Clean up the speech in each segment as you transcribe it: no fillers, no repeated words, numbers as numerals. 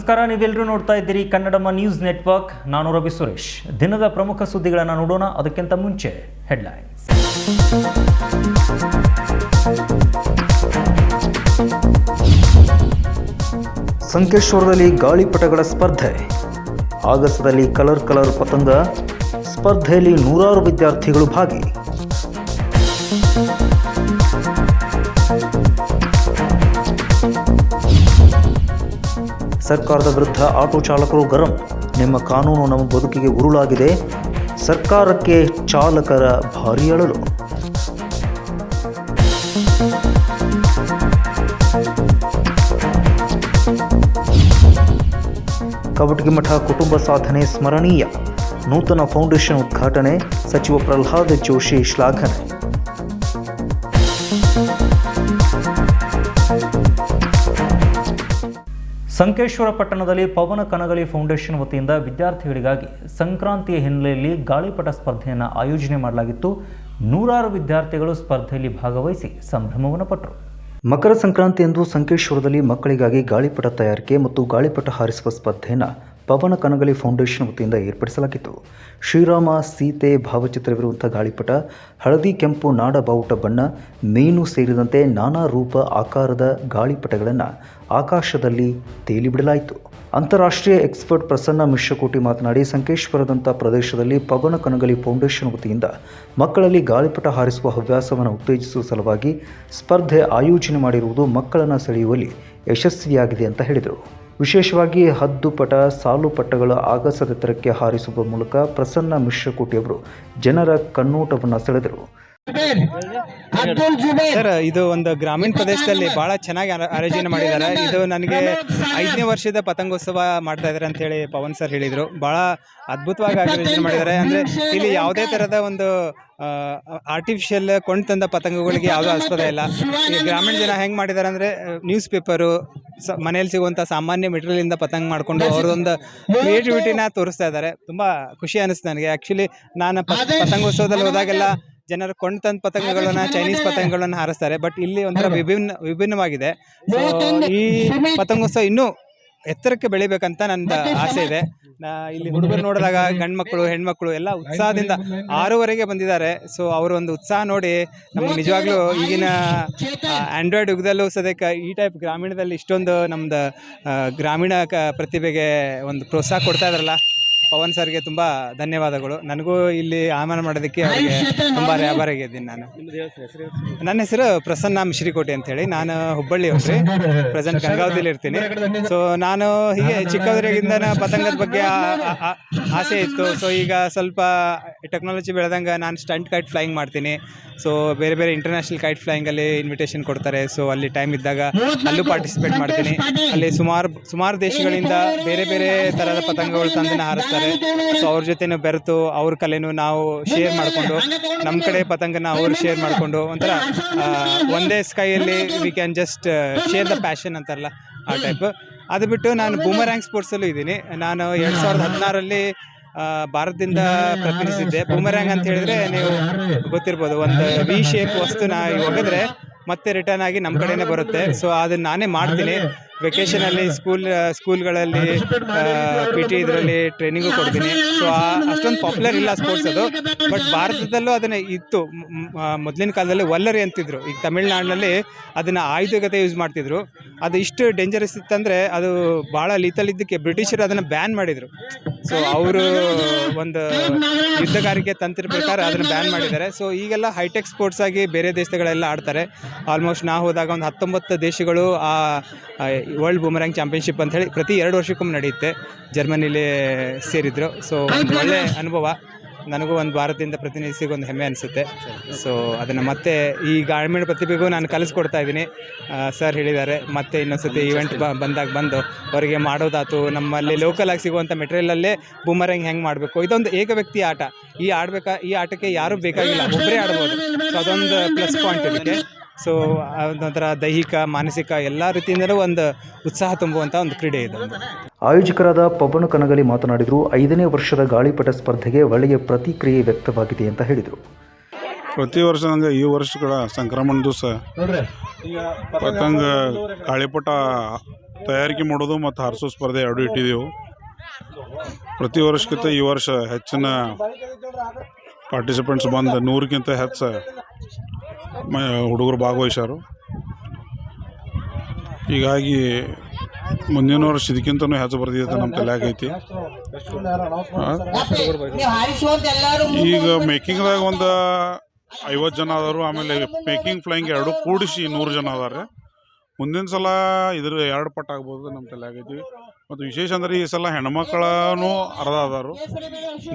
ನಮಸ್ಕಾರ, ನೀವೆಲ್ಲರೂ ನೋಡ್ತಾ ಇದ್ದೀರಿ ಕನ್ನಡಮ್ಮ ನ್ಯೂಸ್ ನೆಟ್ವರ್ಕ್. ನಾನು ರವಿ ಸುರೇಶ್. ದಿನದ ಪ್ರಮುಖ ಸುದ್ದಿಗಳನ್ನು ನೋಡೋಣ. ಅದಕ್ಕಿಂತ ಮುಂಚೆ ಹೆಡ್ಲೈನ್ಸ್. ಸಂಕೇಶ್ವರದಲ್ಲಿ ಗಾಳಿಪಟಗಳ ಸ್ಪರ್ಧೆ. ಆಗಸದಲ್ಲಿ ಕಲರ್ ಪತಂಗ ಸ್ಪರ್ಧೆಯಲ್ಲಿ ನೂರಾರು ವಿದ್ಯಾರ್ಥಿಗಳು ಭಾಗಿ. ಸರ್ಕಾರದ ವಿರುದ್ಧ ಆಟೋ ಚಾಲಕರು ಗರಂ. ನಿಮ್ಮ ಕಾನೂನು ನಮ್ಮ ಬದುಕಿಗೆ ಉರುಳಾಗಿದೆ. ಸರ್ಕಾರಕ್ಕೆ ಚಾಲಕರ ಭಾರೀ ಅಳಲು. ಕವಟಗಿಮಠ ಕುಟುಂಬ ಸಾಧನೆ ಸ್ಮರಣೀಯ. ನೂತನ ಫೌಂಡೇಶನ್ ಉದ್ಘಾಟನೆ. ಸಚಿವ ಪ್ರಹ್ಲಾದ್ ಜೋಶಿ ಶ್ಲಾಘನೆ. ಸಂಕೇಶ್ವರ ಪಟ್ಟಣದಲ್ಲಿ ಪವನ ಕನಗಲಿ ಫೌಂಡೇಶನ್ ವತಿಯಿಂದ ವಿದ್ಯಾರ್ಥಿಗಳಿಗಾಗಿ ಸಂಕ್ರಾಂತಿಯ ಹಿನ್ನೆಲೆಯಲ್ಲಿ ಗಾಳಿಪಟ ಸ್ಪರ್ಧೆಯನ್ನು ಆಯೋಜನೆ ಮಾಡಲಾಗಿತ್ತು. ನೂರಾರು ವಿದ್ಯಾರ್ಥಿಗಳು ಸ್ಪರ್ಧೆಯಲ್ಲಿ ಭಾಗವಹಿಸಿ ಸಂಭ್ರಮವನ್ನು ಪಟ್ಟರು. ಮಕರ ಸಂಕ್ರಾಂತಿಯಂದು ಸಂಕೇಶ್ವರದಲ್ಲಿ ಮಕ್ಕಳಿಗಾಗಿ ಗಾಳಿಪಟ ತಯಾರಿಕೆ ಮತ್ತು ಗಾಳಿಪಟ ಹಾರಿಸುವ ಸ್ಪರ್ಧೆಯನ್ನು ಪವನ ಕನಗಲಿ ಫೌಂಡೇಶನ್ ವತಿಯಿಂದ ಏರ್ಪಡಿಸಲಾಗಿತ್ತು. ಶ್ರೀರಾಮ ಸೀತೆ ಭಾವಚಿತ್ರವಿರುವಂಥ ಗಾಳಿಪಟ, ಹಳದಿ ಕೆಂಪು ನಾಡ ಬಾವುಟ ಬಣ್ಣ, ಮೀನು ಸೇರಿದಂತೆ ನಾನಾ ರೂಪ ಆಕಾರದ ಗಾಳಿಪಟಗಳನ್ನು ಆಕಾಶದಲ್ಲಿ ತೇಲಿಬಿಡಲಾಯಿತು. ಅಂತಾರಾಷ್ಟ್ರೀಯ ಎಕ್ಸ್ಪರ್ಟ್ ಪ್ರಸನ್ನ ಮಿಶ್ರಕೋಟಿ ಮಾತನಾಡಿ, ಸಂಕೇಶ್ವರದಂಥ ಪ್ರದೇಶದಲ್ಲಿ ಪವನ ಕನಗಲಿ ಫೌಂಡೇಶನ್ ವತಿಯಿಂದ ಮಕ್ಕಳಲ್ಲಿ ಗಾಳಿಪಟ ಹಾರಿಸುವ ಹವ್ಯಾಸವನ್ನು ಉತ್ತೇಜಿಸುವ ಸಲುವಾಗಿ ಸ್ಪರ್ಧೆ ಆಯೋಜನೆ ಮಾಡಿರುವುದು ಮಕ್ಕಳನ್ನು ಸೆಳೆಯುವಲ್ಲಿ ಯಶಸ್ವಿಯಾಗಿದೆ ಅಂತ ಹೇಳಿದರು. ವಿಶೇಷವಾಗಿ ಹದ್ದುಪಟ, ಸಾಲುಪಟ್ಟಗಳ ಆಗಸದೆತ್ತರಕ್ಕೆ ಹಾರಿಸುವ ಮೂಲಕ ಪ್ರಸನ್ನ ಮಿಶ್ರಕೋಟಿಯವರು ಜನರ ಕಣ್ಣೋಟವನ್ನು ಸೆಳೆದರು. ಸರ್, ಇದು ಒಂದು ಗ್ರಾಮೀಣ ಪ್ರದೇಶದಲ್ಲಿ ಬಹಳ ಚೆನ್ನಾಗಿ ಆಯೋಜನೆ ಮಾಡಿದ್ದಾರೆ. ಇದು ನನಗೆ 5ನೇ ವರ್ಷದ ಪತಂಗೋತ್ಸವ ಮಾಡ್ತಾ ಇದ್ದಾರೆ ಅಂತ ಹೇಳಿ ಪವನ್ ಸರ್ ಹೇಳಿದರು. ಬಹಳ ಅದ್ಭುತವಾಗಿ ಆಯೋಜನೆ ಮಾಡಿದ್ದಾರೆ. ಅಂದರೆ ಇಲ್ಲಿ ಯಾವುದೇ ಥರದ ಒಂದು ಆರ್ಟಿಫಿಷಿಯಲ್ ಕೊಂಡು ತಂದ ಪತಂಗಗಳಿಗೆ ಯಾವುದೂ ಆಸ್ಪದ ಇಲ್ಲ. ಈ ಗ್ರಾಮೀಣ ಜನ ಹೆಂಗೆ ಮಾಡಿದ್ದಾರೆ ಅಂದರೆ, ನ್ಯೂಸ್ ಪೇಪರು, ಮನೇಲಿ ಸಿಗುವಂಥ ಸಾಮಾನ್ಯ ಮೆಟೀರಿಯಲಿಂದ ಪತಂಗ ಮಾಡಿಕೊಂಡು ಅವ್ರದ್ದೊಂದು ಕ್ರಿಯೇಟಿವಿಟಿನ ತೋರಿಸ್ತಾ ಇದ್ದಾರೆ. ತುಂಬ ಖುಷಿ ಅನ್ನಿಸ್ತು ನನಗೆ. ಆ್ಯಕ್ಚುಲಿ ನಾನು ಪತಂಗೋತ್ಸವದಲ್ಲಿ ಹೋದಾಗೆಲ್ಲ ಜನರು ಕೊಂಡು ತಂದ ಪತಂಗಗಳನ್ನು, ಚೈನೀಸ್ ಪತಂಗಗಳನ್ನು ಹಾರಿಸ್ತಾರೆ. ಬಟ್ ಇಲ್ಲಿ ಒಂಥರ ವಿಭಿನ್ನವಾಗಿದೆ. ಸೊ ಈ ಪತಂಗೋತ್ಸವ ಇನ್ನೂ ಎತ್ತರಕ್ಕೆ ಬೆಳಿಬೇಕಂತ ನನ್ನ ಆಸೆ ಇದೆ. ಇಲ್ಲಿ ಹುಡುಗರು ನೋಡಿದಾಗ ಗಂಡು ಮಕ್ಕಳು, ಹೆಣ್ಮಕ್ಳು ಎಲ್ಲ ಉತ್ಸಾಹದಿಂದ 6ವರೆಗೆ ಬಂದಿದ್ದಾರೆ. ಸೊ ಅವರ ಒಂದು ಉತ್ಸಾಹ ನೋಡಿ ನಮ್ಗೆ ನಿಜವಾಗ್ಲೂ ಈಗಿನ ಆಂಡ್ರಾಯ್ಡ್ ಯುಗದಲ್ಲೂ ಸದ್ಯಕ್ಕೆ ಈ ಟೈಪ್ ಗ್ರಾಮೀಣದಲ್ಲಿ ಇಷ್ಟೊಂದು ನಮ್ದು ಗ್ರಾಮೀಣ ಪ್ರತಿಭೆಗೆ ಒಂದು ಪ್ರೋತ್ಸಾಹ ಕೊಡ್ತಾ ಇದ್ದಾರಲ್ಲ, ಪವನ್ ಸರ್ಗೆ ತುಂಬ ಧನ್ಯವಾದಗಳು. ನನಗೂ ಇಲ್ಲಿ ಆಹ್ವಾನ ಮಾಡೋದಕ್ಕೆ ಅವರಿಗೆ ತುಂಬ ಆಭಾರಿಯಾಗಿದ್ದೀನಿ. ನನ್ನ ಹೆಸರು ಪ್ರಸನ್ನ ಮಿಶ್ರಿಕೋಟೆ ಅಂತೇಳಿ. ನಾನು ಹುಬ್ಬಳ್ಳಿಯವ್ರಿ, ಪ್ರೆಸೆಂಟ್ ಗಂಗಾವತಿಲಿ ಇರ್ತೀನಿ. ಸೊ ನಾನು ಹೀಗೆ ಚಿಕ್ಕವರಿಗಿಂದ ಪತಂಗದ ಬಗ್ಗೆ ಆಸೆ ಇತ್ತು. ಸೊ ಈಗ ಸ್ವಲ್ಪ ಟೆಕ್ನಾಲಜಿ ಬೆಳೆದಂಗೆ ನಾನು ಸ್ಟಂಟ್ ಕೈಟ್ ಫ್ಲೈಯಿಂಗ್ ಮಾಡ್ತೀನಿ. ಸೊ ಬೇರೆ ಬೇರೆ ಇಂಟರ್ನ್ಯಾಷನಲ್ ಕೈಟ್ ಫ್ಲೈಯಿಂಗಲ್ಲಿ ಇನ್ವಿಟೇಷನ್ ಕೊಡ್ತಾರೆ. ಸೊ ಅಲ್ಲಿ ಟೈಮ್ ಇದ್ದಾಗ ಅಲ್ಲೂ ಪಾರ್ಟಿಸಿಪೇಟ್ ಮಾಡ್ತೀನಿ. ಅಲ್ಲಿ ಸುಮಾರು ದೇಶಗಳಿಂದ ಬೇರೆ ಬೇರೆ ಥರದ ಪತಂಗಗಳು ತಂದನ್ನು ಹಾರಿಸ್ತಾರೆ. ಸೊ ಅವ್ರ ಜೊತೆನೂ ಬೆರೆತು ಅವ್ರ ಕಲೆನೂ ನಾವು ಶೇರ್ ಮಾಡಿಕೊಂಡು, ನಮ್ಮ ಕಡೆ ಪತಂಗನ ಅವ್ರು ಶೇರ್ ಮಾಡಿಕೊಂಡು ಒಂಥರ ಒಂದೇ ಸ್ಕೈಯಲ್ಲಿ we can just share the passion ಅಂತಾರಲ್ಲ, ಆ ಟೈಪ್. ಅದು ಬಿಟ್ಟು ನಾನು ಬೂಮರ್ಯಾಂಗ್ ಸ್ಪೋರ್ಟ್ಸಲ್ಲೂ ಇದ್ದೀನಿ. ನಾನು 2016ರಲ್ಲಿ ಭಾರತದಿಂದ ಪ್ರತಿನಿಧಿಸಿದ್ದೆ. ಬೂಮರ್ಯಾಂಗ್ ಅಂತ ಹೇಳಿದ್ರೆ ನೀವು ಗೊತ್ತಿರ್ಬೋದು, ಒಂದು ವಿ ಶೇಪ್ ವಸ್ತುನ ಒಗೆದ್ರೆ ಮತ್ತೆ ರಿಟರ್ನ್ ಆಗಿ ನಮ್ಮ ಕಡೆನೇ ಬರುತ್ತೆ. ಸೊ ಅದನ್ನು ನಾನೇ ಮಾಡ್ತೀನಿ. ವೆಕೇಷನಲ್ಲಿ ಸ್ಕೂಲ್ಗಳಲ್ಲಿ PT ಇದರಲ್ಲಿ ಟ್ರೈನಿಂಗು ಕೊಡ್ತೀನಿ. ಸೊ ಅಷ್ಟೊಂದು ಪಾಪ್ಯುಲರ್ ಇಲ್ಲ ಸ್ಪೋರ್ಟ್ಸ್ ಅದು. ಬಟ್ ಭಾರತದಲ್ಲೂ ಅದನ್ನು ಇತ್ತು. ಮೊದಲಿನ ಕಾಲದಲ್ಲಿ ವಲ್ಲರಿ ಅಂತಿದ್ರು. ಈಗ ತಮಿಳ್ನಾಡಿನಲ್ಲಿ ಅದನ್ನು ಆಯುಧಗತೆ ಯೂಸ್ ಮಾಡ್ತಿದ್ರು. ಅದು ಇಷ್ಟು ಡೇಂಜರಸ್ ಇತ್ತಂದರೆ ಅದು ಭಾಳ ಲೀತಲ್ ಇದ್ದಕ್ಕೆ ಬ್ರಿಟಿಷರು ಅದನ್ನು ಬ್ಯಾನ್ ಮಾಡಿದರು. ಸೊ ಅವರು ಒಂದು ಯುದ್ಧಗಾರಿಕೆ ತಂತ್ರ ಪ್ರಕಾರ ಅದನ್ನು ಬ್ಯಾನ್ ಮಾಡಿದ್ದಾರೆ. ಸೊ ಈಗೆಲ್ಲ ಹೈಟೆಕ್ ಸ್ಪೋರ್ಟ್ಸ್ ಆಗಿ ಬೇರೆ ದೇಶಗಳೆಲ್ಲ ಆಡ್ತಾರೆ. ಆಲ್ಮೋಸ್ಟ್ ನಾವು ಹೋದಾಗ ಒಂದು 19 ದೇಶಗಳು ಆ ವರ್ಲ್ಡ್ ಬೂಮರ್ಯಾಂಗ್ ಚಾಂಪಿಯನ್ಶಿಪ್ ಅಂತ ಹೇಳಿ ಪ್ರತಿ 2 ವರ್ಷಕ್ಕೊಮ್ಮೆ ನಡೆಯುತ್ತೆ. ಜರ್ಮನಿಲಿ ಸೇರಿದ್ರು. ಸೊ ಒಂದು ಒಳ್ಳೆಯ ಅನುಭವ. ನನಗೂ ಒಂದು ಭಾರತದಿಂದ ಪ್ರತಿನಿಧಿಸಿಗೆ ಒಂದು ಹೆಮ್ಮೆ ಅನಿಸುತ್ತೆ. ಸೊ ಅದನ್ನು ಮತ್ತೆ ಈ ಗ್ರಾಮೀಣ ಪ್ರತಿಭೆಗೂ ನಾನು ಕಲಿಸ್ಕೊಡ್ತಾ ಇದ್ದೀನಿ. ಸರ್ ಹೇಳಿದ್ದಾರೆ, ಮತ್ತೆ ಇನ್ನೊಂದ್ಸತಿ ಈವೆಂಟ್ ಬಂದು ಅವರಿಗೆ ಮಾಡೋದಾತು. ನಮ್ಮಲ್ಲಿ ಲೋಕಲಾಗಿ ಸಿಗುವಂಥ ಮೆಟೀರಿಯಲಲ್ಲೇ ಬೂಮರ್ಯಾಂಗ್ ಹೆಂಗೆ ಮಾಡಬೇಕು, ಇದೊಂದು ಏಕ ವ್ಯಕ್ತಿ ಆಟ. ಈ ಆಟಕ್ಕೆ ಯಾರೂ ಬೇಕಾಗಿಲ್ಲ, ಒಬ್ಬರೇ ಆಡ್ಬೋದು. ಸೊ ಅದೊಂದು ಪ್ಲಸ್ ಪಾಯಿಂಟ್ ಇದಕ್ಕೆ. ಸೊ ಅದೊಂಥರ ದೈಹಿಕ, ಮಾನಸಿಕ ಎಲ್ಲ ರೀತಿಯಿಂದಲೂ ಒಂದು ಉತ್ಸಾಹ ತುಂಬುವಂಥ ಒಂದು ಕ್ರೀಡೆ ಇದೆ. ಆಯೋಜಕರಾದ ಪವನ ಕನಗಲಿ ಮಾತನಾಡಿದರು. 5ನೇ ವರ್ಷದ ಗಾಳಿಪಟ ಸ್ಪರ್ಧೆಗೆ ಒಳ್ಳೆಯ ಪ್ರತಿಕ್ರಿಯೆ ವ್ಯಕ್ತವಾಗಿದೆ ಅಂತ ಹೇಳಿದರು. ಪ್ರತಿ ವರ್ಷ ನಂಗೆ ಈ ವರ್ಷಗಳ ಸಂಕ್ರಮಣ ದಿವಸ ಪತಂಗ ಗಾಳಿಪಟ ತಯಾರಿಕೆ ಮಾಡೋದು ಮತ್ತು ಹಾರಿಸೋ ಸ್ಪರ್ಧೆ ಎರಡೂ ಇಟ್ಟಿದ್ದೆವು. ಪ್ರತಿ ವರ್ಷಕ್ಕಿಂತ ಈ ವರ್ಷ ಹೆಚ್ಚಿನ ಪಾರ್ಟಿಸಿಪೆಂಟ್ಸ್ ಬಂದು 100ಕ್ಕಿಂತ ಹೆಚ್ಚು ಹುಡುಗರು ಭಾಗವಹಿಸ್ಯಾರು. ಹೀಗಾಗಿ ಮುಂದಿನ ವರ್ಷ ಇದಕ್ಕಿಂತನೂ ಹೆಚ್ಚು ಬರ್ತಿದ್ದ ನಮ್ಮ ತಲೆಯಾಗ ಐತಿ. ಈಗ ಮೇಕಿಂಗ್ದಾಗ ಒಂದು 50 ಜನ ಅದಾರು. ಆಮೇಲೆ ಮೇಕಿಂಗ್ ಫ್ಲೈಯಿಂಗ್ ಎರಡು ಕೂಡಿಸಿ 100 ಜನ ಅದಾರೆ. ಮುಂದಿನ ಸಲ ಇದ್ರ 2 ಪಟ್ಟು ಆಗ್ಬೋದು ನಮ್ಮ ತಲೆಯಾಗೈತಿ. ಮತ್ತು ವಿಶೇಷ ಅಂದ್ರೆ ಈ ಸಲ ಹೆಣ್ಮಕ್ಳೂ ಅರ್ಧ ಅದಾರು.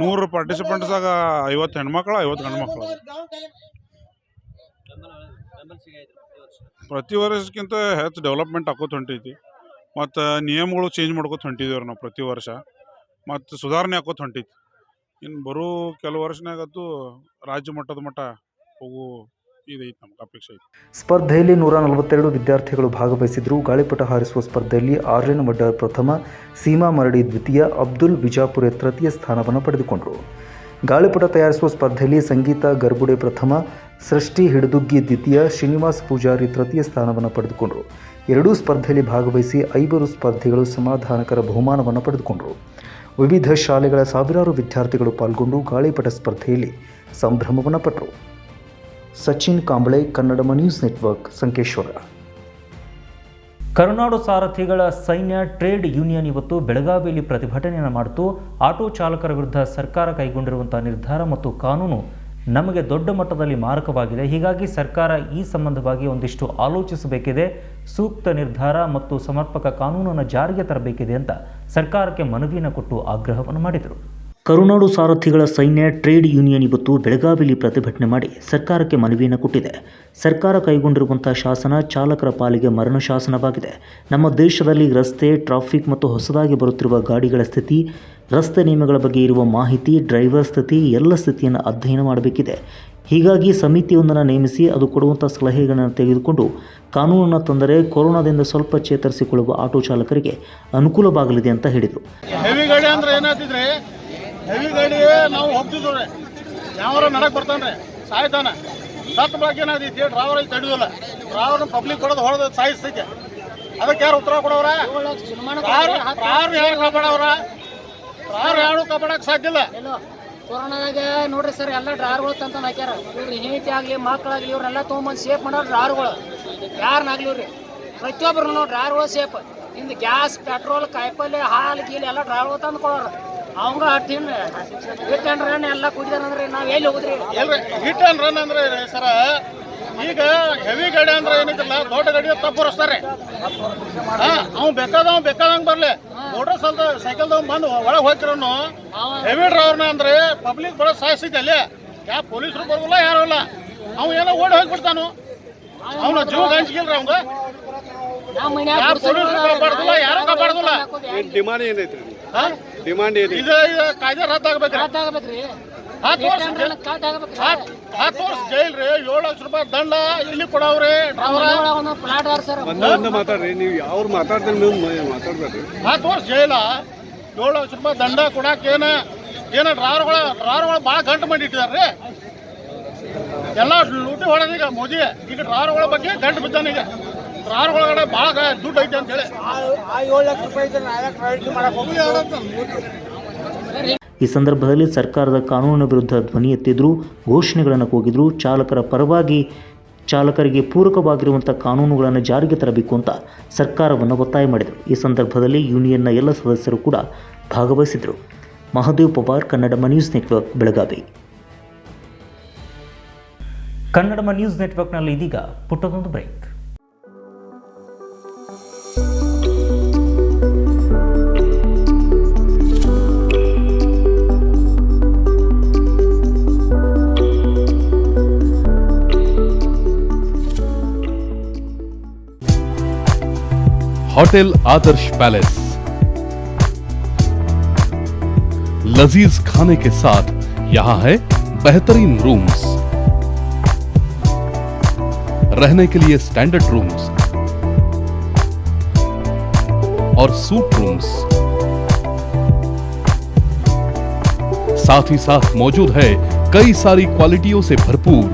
100 ಪಾರ್ಟಿಸಿಪೆಂಟ್ಸಾಗ 50 ಹೆಣ್ಮಕ್ಳು 50 ಗಂಡು ಮಕ್ಕಳು. ಪ್ರತಿ ವರ್ಷಕ್ಕಿಂತ ಹೆಚ್ಚು ಡೆವಲಪ್ಮೆಂಟ್ ಆಕೋತ ಹೊಂಟೈತಿ. ಮತ್ತು ನಿಯಮಗಳು ಚೇಂಜ್ ಮಾಡ್ಕೋತ ಹೊಂಟಿದೇವ್ರಿ ನಾವು ಪ್ರತಿ ವರ್ಷ. ಮತ್ತು ಸುಧಾರಣೆ ಆಕೋತ ಹೊಂಟೈತಿ. ಇನ್ನು ಬರೋ ಕೆಲವು ವರ್ಷನಾಗತ್ತು ರಾಜ್ಯ ಮಟ್ಟದ ಮಟ್ಟ ಹೋಗೋ ಇದೈತಿ ನಮ್ಗೆ ಅಪೇಕ್ಷೆ ಐತಿ. ಸ್ಪರ್ಧೆಯಲ್ಲಿ 142 ವಿದ್ಯಾರ್ಥಿಗಳು ಭಾಗವಹಿಸಿದ್ರು. ಗಾಳಿಪಟ ಹಾರಿಸುವ ಸ್ಪರ್ಧೆಯಲ್ಲಿ ಆರ್ಯನ್ ವಡ್ಡರ್ ಪ್ರಥಮ, ಸೀಮಾ ಮರಡಿ ದ್ವಿತೀಯ, ಅಬ್ದುಲ್ ಬಿಜಾಪುರೆ ತೃತೀಯ ಸ್ಥಾನವನ್ನು ಪಡೆದುಕೊಂಡರು. ಗಾಳಿಪಟ ತಯಾರಿಸುವ ಸ್ಪರ್ಧೆಯಲ್ಲಿ ಸಂಗೀತ ಗರ್ಬುಡೆ ಪ್ರಥಮ, ಸೃಷ್ಟಿ ಹಿಡದುಗ್ಗಿ ದ್ವಿತೀಯ, ಶ್ರೀನಿವಾಸ್ ಪೂಜಾರಿ ತೃತೀಯ ಸ್ಥಾನವನ್ನು ಪಡೆದುಕೊಂಡರು. ಎರಡೂ ಸ್ಪರ್ಧೆಯಲ್ಲಿ ಭಾಗವಹಿಸಿ 5 ಸ್ಪರ್ಧಿಗಳು ಸಮಾಧಾನಕರ ಬಹುಮಾನವನ್ನು ಪಡೆದುಕೊಂಡರು. ವಿವಿಧ ಶಾಲೆಗಳ ಸಾವಿರಾರು ವಿದ್ಯಾರ್ಥಿಗಳು ಪಾಲ್ಗೊಂಡು ಗಾಳಿಪಟ ಸ್ಪರ್ಧೆಯಲ್ಲಿ ಸಂಭ್ರಮವನ್ನು ಪಟ್ಟರು. Sachin Kamble, Kannadama news network, Sankeshwar. ಕರುನಾಡು ಸಾರಥಿಗಳ ಸೈನ್ಯ ಟ್ರೇಡ್ ಯೂನಿಯನ್ ಇವತ್ತು ಬೆಳಗಾವಿಯಲ್ಲಿ ಪ್ರತಿಭಟನೆಯನ್ನು ಮಾಡಿತು. ಆಟೋ ಚಾಲಕರ ವಿರುದ್ಧ ಸರ್ಕಾರ ಕೈಗೊಂಡಿರುವಂಥ ನಿರ್ಧಾರ ಮತ್ತು ಕಾನೂನು ನಮಗೆ ದೊಡ್ಡ ಮಟ್ಟದಲ್ಲಿ ಮಾರಕವಾಗಿದೆ. ಹೀಗಾಗಿ ಸರ್ಕಾರ ಈ ಸಂಬಂಧವಾಗಿ ಒಂದಿಷ್ಟು ಆಲೋಚಿಸಬೇಕಿದೆ, ಸೂಕ್ತ ನಿರ್ಧಾರ ಮತ್ತು ಸಮರ್ಪಕ ಕಾನೂನನ್ನು ಜಾರಿಗೆ ತರಬೇಕಿದೆ ಅಂತ ಸರ್ಕಾರಕ್ಕೆ ಮನವಿಯನ್ನು ಕೊಟ್ಟು ಆಗ್ರಹವನ್ನು ಮಾಡಿದರು. ಕರುನಾಡು ಸಾರಥಿಗಳ ಸೈನ್ಯ ಟ್ರೇಡ್ ಯೂನಿಯನ್ ಇವತ್ತು ಬೆಳಗಾವಿಯಲ್ಲಿ ಪ್ರತಿಭಟನೆ ಮಾಡಿ ಸರ್ಕಾರಕ್ಕೆ ಮನವಿಯನ್ನು ಕೊಟ್ಟಿದೆ. ಸರ್ಕಾರ ಕೈಗೊಂಡಿರುವಂಥ ಶಾಸನ ಚಾಲಕರ ಪಾಲಿಗೆ ಮರಣ ಶಾಸನವಾಗಿದೆ. ನಮ್ಮ ದೇಶದಲ್ಲಿ ರಸ್ತೆ, ಟ್ರಾಫಿಕ್ ಮತ್ತು ಹೊಸದಾಗಿ ಬರುತ್ತಿರುವ ಗಾಡಿಗಳ ಸ್ಥಿತಿ, ರಸ್ತೆ ನಿಯಮಗಳ ಬಗ್ಗೆ ಇರುವ ಮಾಹಿತಿ, ಡ್ರೈವರ್ ಸ್ಥಿತಿ ಎಲ್ಲ ಸ್ಥಿತಿಯನ್ನು ಅಧ್ಯಯನ ಮಾಡಬೇಕಿದೆ. ಹೀಗಾಗಿ ಸಮಿತಿಯೊಂದನ್ನು ನೇಮಿಸಿ ಅದು ಕೊಡುವಂಥ ಸಲಹೆಗಳನ್ನು ತೆಗೆದುಕೊಂಡು ಕಾನೂನನ್ನು ತಂದರೆ ಕೊರೋನಾದಿಂದ ಸ್ವಲ್ಪ ಚೇತರಿಸಿಕೊಳ್ಳುವ ಆಟೋ ಚಾಲಕರಿಗೆ ಅನುಕೂಲವಾಗಲಿದೆ ಅಂತ ಹೇಳಿದರು. ಹೆವಿ ಗಾಡಿ ಅಂದ್ರೆ ಏನಾಗ್ತಿದ್ರಿ, ಹೆವಿ ಗಾಡಿ ನಾವು ಹೋಗ್ತಿದ್ವಿ, ಯಾವಾರ ನಡಕ್ ಬರ್ತಾನೆ ಸಾಯ್ತಾನೆ. ಸತ್ ಬಗ್ಗೆ ಏನಾಗೈತಿ, ಡ್ರೈವರ್ ಅಲ್ಲಿ ತಡೆಯೋಲ್ಲ, ಡ್ರೈವರ್ ಪಬ್ಲಿಕ್ ಕೊಡೋದು ಹೊಡೆದು ಸಾಯಿಸ್ತೈತೆ. ಅದಕ್ಕೆ ಯಾರು ಉತ್ತರ ಕೊಡೋರ? ಡ್ರೈವರ್ ಯಾರು ಕಾಪಾಡವ್ರ? ಡ್ರೈವರ್ ಯಾರು ಕಾಪಾಡಕ್ ಸಾಧ್ಯ ಇಲ್ಲ. ಕೊರೋನಾದಾಗ ನೋಡ್ರಿ ಸರ್, ಎಲ್ಲ ಡ್ರೈವರ್ಗಳು ತಂತ ಹಾಕ್ಯಾರ. ಇವ್ರಿ ಹೆಂಡತಿ ಆಗಲಿ ಮಕ್ಕಳಾಗಲಿ ಇವ್ರನ್ನೆಲ್ಲ ತೊಗೊಂಬಂದು ಸೇಫ್ ಮಾಡೋರು ಡ್ರೈವರ್ಗಳು. ಯಾರನ್ನಾಗ್ಲಿ ಇವ್ರಿ ಪ್ರತಿಯೊಬ್ಬರು ಡ್ರೈವರ್ಗಳು ಸೇಫ್. ಇಂದು ಗ್ಯಾಸ್, ಪೆಟ್ರೋಲ್, ಕಾಯಿಪಲ್ಲೆ, ಹಾಲು ಗೀಲಿ ಎಲ್ಲ ಡ್ರೈವರ್ಗಳು ತಂದು ಕೊಡೋರು. ಅವಂಗ ಹಿಟ್ ಅಂಡ್ ರನ್ ಎಲ್ಲ ಕುಡಿದಾರಂದ್ರೆ ನಾವು ಎಲ್ಲಿ ಹೋಗುದ್ರಿ? ಹಿಟ್ ಅಂಡ್ ರನ್ ಅಂದ್ರೆ ಸರ, ಈಗ ಹೆವಿ ಗಾಡಿ ಅಂದ್ರೆ ಏನಿಲ್ಲ, ದೊಡ್ಡ ಗಾಡಿ ತಪ್ಪು ಹೊರಸ್ತಾರೆ. ಅವ್ನು ಬೇಕಾದಂಗೆ ಬರ್ಲಿ, ಮೋಟರ್ ಸೈಕಲ್ದವ್ ಬಂದು ಒಳಗೆ ಹೋಗ್ತಿರೋನು ಹೆವಿ ಡ್ರೈವರ್ನ ಅಂದ್ರೆ ಪಬ್ಲಿಕ್ ಬರೋ ಸಾಯಿಸಿದ್ದೆ ಅಲ್ಲಿ. ಯಾವ ಪೊಲೀಸರು ಬರೋಲ್ಲ, ಯಾರು ಇಲ್ಲ. ಅವ್ ಏನೋ ಓಡಿ ಹೋಗ್ಬಿಡ್ತಾನು, ಅವನ ಜೀವ ಹಂಚಿಗಿಲ್ರಿ ಅವಂಗ. ಯಾರು ಪೊಲೀಸರು ಕಾಪಾಡುದಿಲ್ಲ, ಯಾರು ಕಾಪಾಡುದಿಲ್ಲ. ಡಿಮಾಂಡ್ ಏನೈತ್ರಿ? ಡಿಮಾಂಡ್ ಏನು? ಇದು ಕಾಯ್ದೆ ರದ್ದಾಗಬೇಕ್ರಿ. 10 ವರ್ಷ ಜೈಲ್ ರೀ, 7 ಲಕ್ಷ ರೂಪಾಯಿ ದಂಡ ಇಲ್ಲಿ ಕೊಡವ್ರಿ ಡ್ರೈವರ್. ಒಂದ ಮಾತಾಡ್ರಿ, ನೀವು ಯಾವ್ರು ಮಾತಾಡ್ತೀರಿ ನೀವು ಮಾತಾಡ್ಬೇಡ್ರಿ. 10 ವರ್ಷ ಜೈಲ, 7 ಲಕ್ಷ ರೂಪಾಯಿ ದಂಡ ಕೊಡಾಕ ಏನ ಡ್ರೈವರ್ಗಳು ಭಾಳ ಗಂಟು ಮಾಡಿಟ್ಟಿದಾರ್ರಿ. ಎಲ್ಲ ಲೂಟಿ ಹೊಡೆದೀಗ ಮೋದಿ. ಈಗ ಡ್ರೈವರ್ಗಳ ಬಗ್ಗೆ ಗಂಟು ಬಿದ್ದಾನ. ಈಗ ಡ್ರೈವರ್ಗಳ ಭಾಳ ದುಡ್ಡು ಐತೆ ಅಂತ ಹೇಳಿ 7 ಲಕ್ಷ ರೂಪಾಯಿ ಈ ಸಂದರ್ಭದಲ್ಲಿ ಸರ್ಕಾರದ ಕಾನೂನಿನ ವಿರುದ್ಧ ಧ್ವನಿ ಎತ್ತಿದ್ರು, ಘೋಷಣೆಗಳನ್ನು ಕೂಗಿದ್ರು. ಚಾಲಕರ ಪರವಾಗಿ ಚಾಲಕರಿಗೆ ಪೂರಕವಾಗಿರುವಂಥ ಕಾನೂನುಗಳನ್ನು ಜಾರಿಗೆ ತರಬೇಕು ಅಂತ ಸರ್ಕಾರವನ್ನು ಒತ್ತಾಯ ಮಾಡಿದರು. ಈ ಸಂದರ್ಭದಲ್ಲಿ ಯೂನಿಯನ್ನ ಎಲ್ಲ ಸದಸ್ಯರು ಕೂಡ ಭಾಗವಹಿಸಿದರು. Mahadev Pawar, Kannadama news network, Belagavi. Kannadama news ನೆಟ್ವರ್ಕ್ನಲ್ಲಿ ಇದೀಗ ಪುಟ್ಟದೊಂದು ಬ್ರೇಕ್. होटल आदर्श पैलेस लजीज खाने के साथ यहाँ है बेहतरीन रूम्स, रहने के लिए स्टैंडर्ड रूम्स और सूट रूम्स, साथ ही साथ मौजूद है कई सारी क्वालिटियों से भरपूर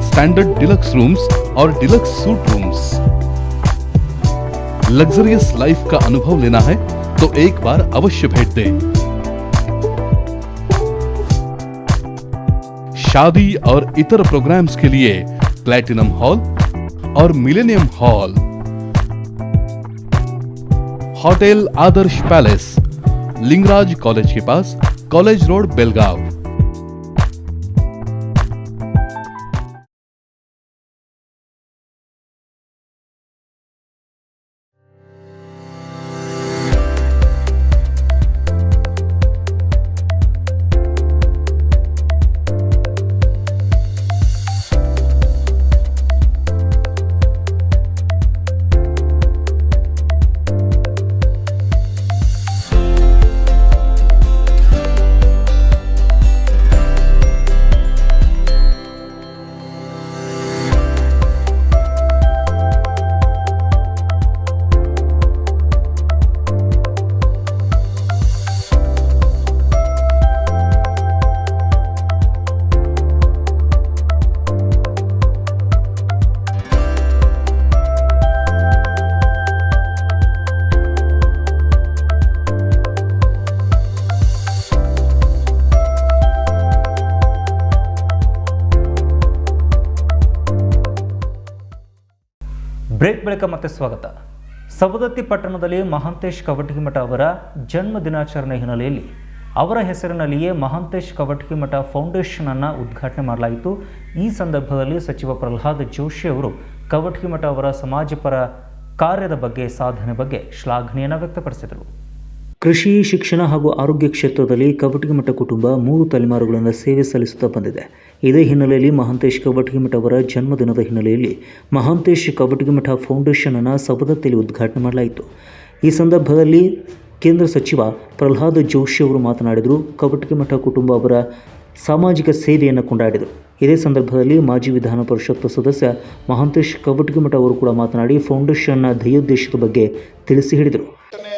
स्टैंडर्ड डिलक्स रूम्स और deluxe suit rooms. Luxurious life का अनुभव लेना है तो एक बार अवश्य भेंट दें। शादी और इतर प्रोग्राम्स के लिए प्लैटिनम हॉल और millennium hall, hotel Adarsh palace, Lingaraj college के पास, कॉलेज रोड, बेलगांव। ಬ್ರೇಕ್ ಬಳಿಕ ಮತ್ತೆ ಸ್ವಾಗತ. ಸವದತ್ತಿ ಪಟ್ಟಣದಲ್ಲಿ ಮಹಾಂತೇಶ್ ಕವಟಗಿಮಠ ಅವರ ಜನ್ಮ ದಿನಾಚರಣೆ ಹಿನ್ನೆಲೆಯಲ್ಲಿ ಅವರ ಹೆಸರಿನಲ್ಲಿಯೇ ಮಹಾಂತೇಶ್ ಕವಟಗಿಮಠ ಫೌಂಡೇಶನ್ ಅನ್ನು ಉದ್ಘಾಟನೆ ಮಾಡಲಾಯಿತು. ಈ ಸಂದರ್ಭದಲ್ಲಿ ಸಚಿವ ಪ್ರಹ್ಲಾದ್ ಜೋಶಿ ಅವರು ಕವಟಗಿಮಠ ಅವರ ಸಮಾಜಪರ ಕಾರ್ಯದ ಬಗ್ಗೆ, ಸಾಧನೆ ಬಗ್ಗೆ ಶ್ಲಾಘನೆಯನ್ನು ವ್ಯಕ್ತಪಡಿಸಿದರು. ಕೃಷಿ, ಶಿಕ್ಷಣ ಹಾಗೂ ಆರೋಗ್ಯ ಕ್ಷೇತ್ರದಲ್ಲಿ ಕವಟಗಿಮಠ ಕುಟುಂಬ 3 ತಲೆಮಾರುಗಳಿಂದ ಸೇವೆ ಸಲ್ಲಿಸುತ್ತಾ ಬಂದಿದೆ. ಇದೇ ಹಿನ್ನೆಲೆಯಲ್ಲಿ ಮಹಾಂತೇಶ್ ಕವಟಗಿಮಠ ಅವರ ಜನ್ಮದಿನದ ಹಿನ್ನೆಲೆಯಲ್ಲಿ ಮಹಾಂತೇಶ್ ಕವಟಗಿಮಠ ಫೌಂಡೇಶನ್ ಅನ್ನು ಸವದತ್ತಿಯಲ್ಲಿ ಉದ್ಘಾಟನೆ ಮಾಡಲಾಯಿತು. ಈ ಸಂದರ್ಭದಲ್ಲಿ ಕೇಂದ್ರ ಸಚಿವ ಪ್ರಹ್ಲಾದ್ ಜೋಶಿ ಅವರು ಮಾತನಾಡಿದರು. ಕವಟಗಿಮಠ ಕುಟುಂಬ ಅವರ ಸಾಮಾಜಿಕ ಸೇವೆಯನ್ನು ಕೊಂಡಾಡಿದರು. ಇದೇ ಸಂದರ್ಭದಲ್ಲಿ ಮಾಜಿ ವಿಧಾನ ಪರಿಷತ್ ಸದಸ್ಯ ಮಹಾಂತೇಶ್ ಕವಟಗಿಮಠ ಅವರು ಕೂಡ ಮಾತನಾಡಿ ಫೌಂಡೇಶನ್ನ ಧ್ಯೇಯೋದ್ದೇಶದ ಬಗ್ಗೆ ತಿಳಿಸಿ ಹೇಳಿದರು.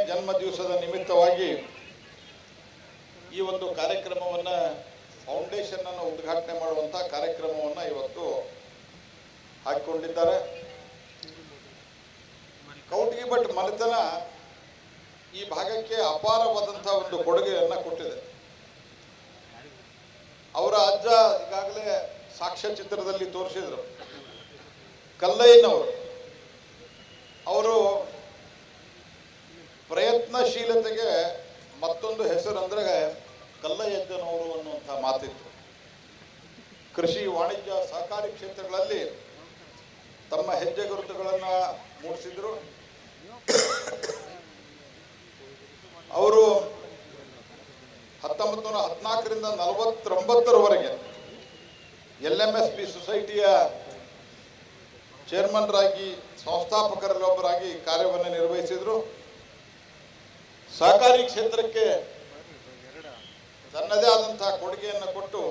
ಜನ್ಮ ದಿವಸದ ನಿಮಿತ್ತವಾಗಿ ಈ ಒಂದು ಕಾರ್ಯಕ್ರಮವನ್ನು, ಫೌಂಡೇಶನ್ ಅನ್ನು ಉದ್ಘಾಟನೆ ಮಾಡುವಂಥ ಕಾರ್ಯಕ್ರಮವನ್ನು ಇವತ್ತು ಹಾಕಿಕೊಂಡಿದ್ದಾರೆ. ಕವಟಗಿಮಠ ಮನೆತನ ಈ ಭಾಗಕ್ಕೆ ಅಪಾರವಾದಂಥ ಒಂದು ಕೊಡುಗೆಯನ್ನು ಕೊಟ್ಟಿದೆ. ಅವರ ಅಜ್ಜ ಈಗಾಗಲೇ ಸಾಕ್ಷ್ಯಚಿತ್ರದಲ್ಲಿ ತೋರಿಸಿದರು. ಕಲ್ಲಯ್ಯನವರು, ಅವರು ಪ್ರಯತ್ನಶೀಲತೆಗೆ ಮತ್ತೊಂದು ಹೆಸರು ಅಂದರೆ ಕಲ್ಲಯ್ಯಜ್ಜನವರು ಅನ್ನುವಂಥ ಮಾತಿತ್ತು. ಕೃಷಿ, ವಾಣಿಜ್ಯ, ಸಹಕಾರಿ ಕ್ಷೇತ್ರಗಳಲ್ಲಿ ತಮ್ಮ ಹೆಜ್ಜೆ ಗುರುತುಗಳನ್ನು ಮೂಡಿಸಿದರು. ಅವರು 1914ರಿಂದ 49ರವರೆಗೆ LMSP ಸೊಸೈಟಿಯ ಚೇರ್ಮನ್ರಾಗಿ, ಸಂಸ್ಥಾಪಕರಲ್ಲಿ ಒಬ್ಬರಾಗಿ ಕಾರ್ಯವನ್ನು ನಿರ್ವಹಿಸಿದರು. ಸಹಕಾರಿ ಕ್ಷೇತ್ರಕ್ಕೆ ತನ್ನದೇ ಆದಂತಹ ಕೊಡುಗೆಯನ್ನು ಕೊಟ್ಟು